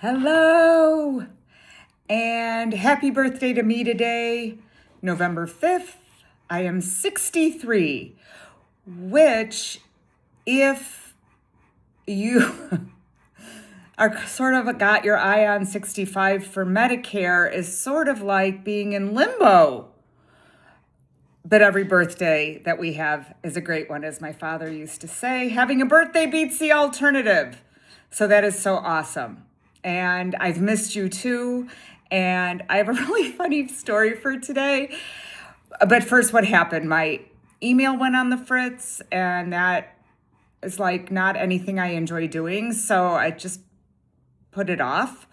Hello, and happy birthday to me today, November 5th. I am 63, which, if you are sort of got your eye on 65 for Medicare, is sort of like being in limbo. But every birthday that we have is a great one, as my father used to say. Having a birthday beats the alternative. So that is so awesome. And I've missed you too. And I have a really funny story for today. But first, what happened? My email went on the fritz, and that is like not anything I enjoy doing. So I just put it off.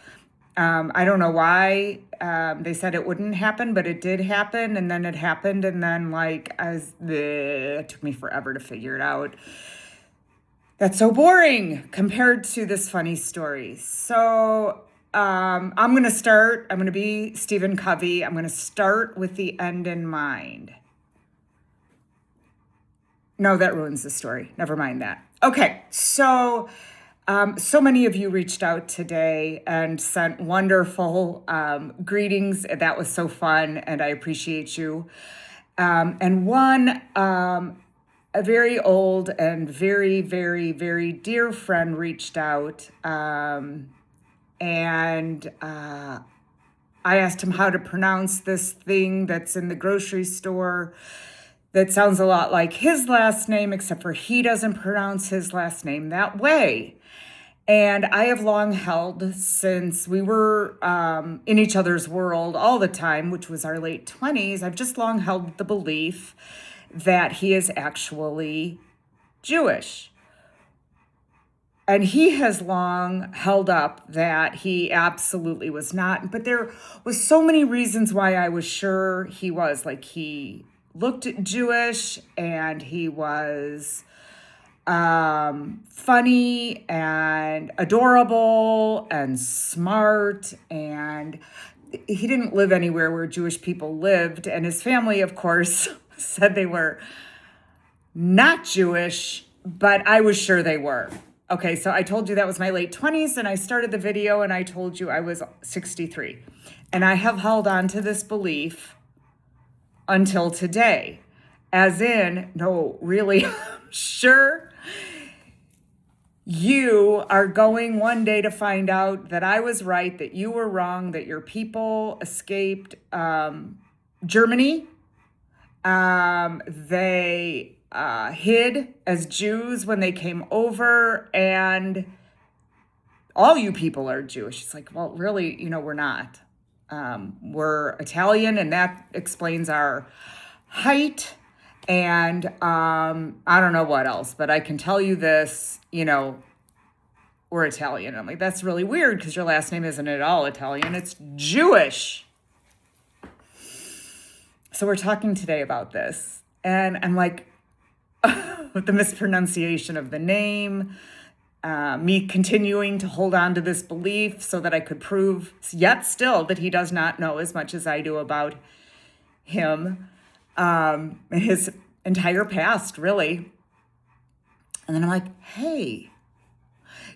I don't know why they said it wouldn't happen, but it did happen. And then it happened. And then it took me forever to figure it out. That's so boring compared to this funny story. So I'm going to be Stephen Covey. I'm going to start with the end in mind. No, that ruins the story. Never mind that. Okay, so many of you reached out today and sent wonderful greetings. That was so fun, and I appreciate you. And one, a very old and very, very, very dear friend reached out, and I asked him how to pronounce this thing that's in the grocery store that sounds a lot like his last name, except for he doesn't pronounce his last name that way. And I have long held, since we were in each other's world all the time, which was our late 20s, I've just long held the belief that he is actually Jewish. And he has long held up that he absolutely was not. But there was so many reasons why I was sure he was. Like, he looked Jewish, and he was funny and adorable and smart, and he didn't live anywhere where Jewish people lived, and his family, of course, said they were not Jewish, but I was sure they were. Okay, so I told you that was my late 20s, and I started the video and I told you I was 63, and I have held on to this belief until today, as in, no, really, I'm sure you are going one day to find out that I was right, that you were wrong, that your people escaped Germany. They hid as Jews when they came over, and all you people are Jewish. It's like, well, really, we're not. We're Italian, and that explains our height. And I don't know what else, but I can tell you this, we're Italian. I'm like, that's really weird because your last name isn't at all Italian. It's Jewish. So we're talking today about this. And I'm like, with the mispronunciation of the name, me continuing to hold on to this belief so that I could prove yet still that he does not know as much as I do about him. And his entire past, really. And then I'm like, hey,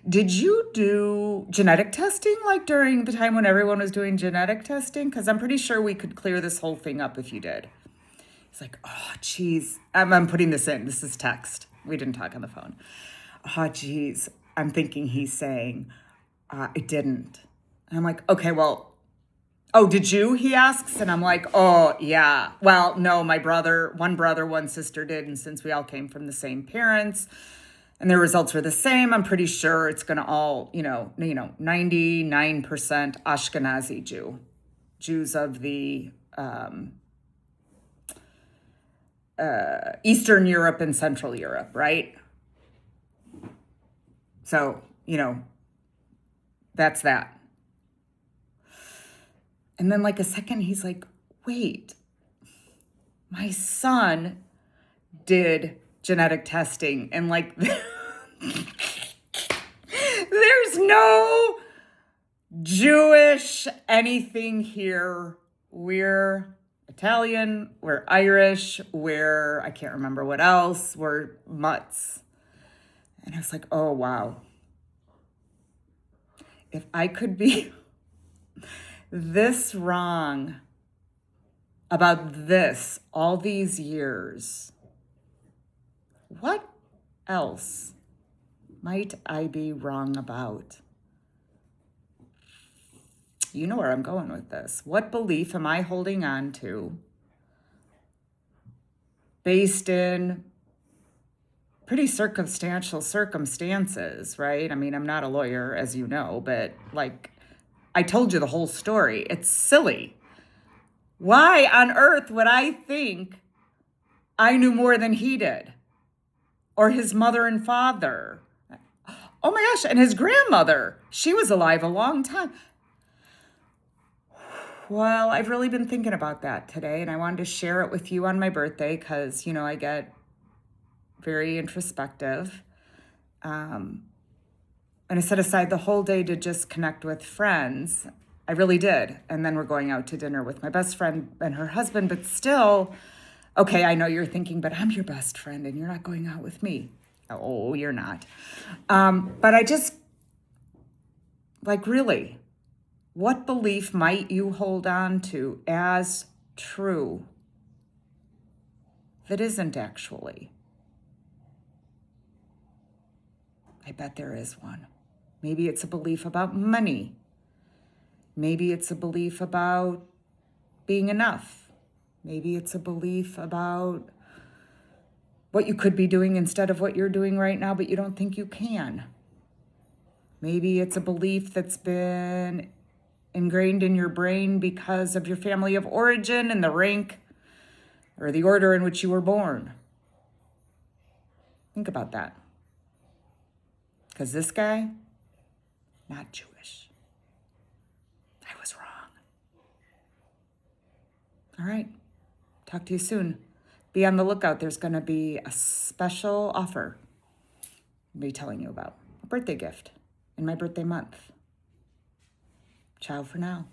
did you do genetic testing like during the time when everyone was doing genetic testing? Because I'm pretty sure we could clear this whole thing up if you did. He's like, oh, geez. I'm putting this in. This is text. We didn't talk on the phone. Oh, geez. I'm thinking he's saying, I didn't. And I'm like, okay, well, oh, did you? He asks. And I'm like, oh, yeah. Well, no, one brother, one sister did. And since we all came from the same parents and their results were the same, I'm pretty sure it's going to all, 99% Ashkenazi Jew. Jews of the Eastern Europe and Central Europe, right? So, that's that. And then like a second, he's like, wait, my son did genetic testing, and like, there's no Jewish anything here. We're Italian, we're Irish, I can't remember what else, we're mutts. And I was like, oh, wow. if I could be this wrong about this all these years, what else might I be wrong about? You know where I'm going with this. What belief am I holding on to based in pretty circumstantial circumstances, right? I mean, I'm not a lawyer, as you know, but like I told you the whole story. It's silly. Why on earth would I think I knew more than he did? Or his mother and father? Oh my gosh, and his grandmother. She was alive a long time. Well, I've really been thinking about that today, and I wanted to share it with you on my birthday because, I get very introspective. And I set aside the whole day to just connect with friends. I really did. And then we're going out to dinner with my best friend and her husband, but still, okay, I know you're thinking, but I'm your best friend and you're not going out with me. Oh, you're not. But I just, really, what belief might you hold on to as true that isn't actually? I bet there is one. Maybe it's a belief about money. Maybe it's a belief about being enough. Maybe it's a belief about what you could be doing instead of what you're doing right now, but you don't think you can. Maybe it's a belief that's been ingrained in your brain because of your family of origin and the rank or the order in which you were born. Think about that. Because this guy, not Jewish. I was wrong. All right. Talk to you soon. Be on the lookout. There's going to be a special offer I'll be telling you about. A birthday gift in my birthday month. Ciao for now.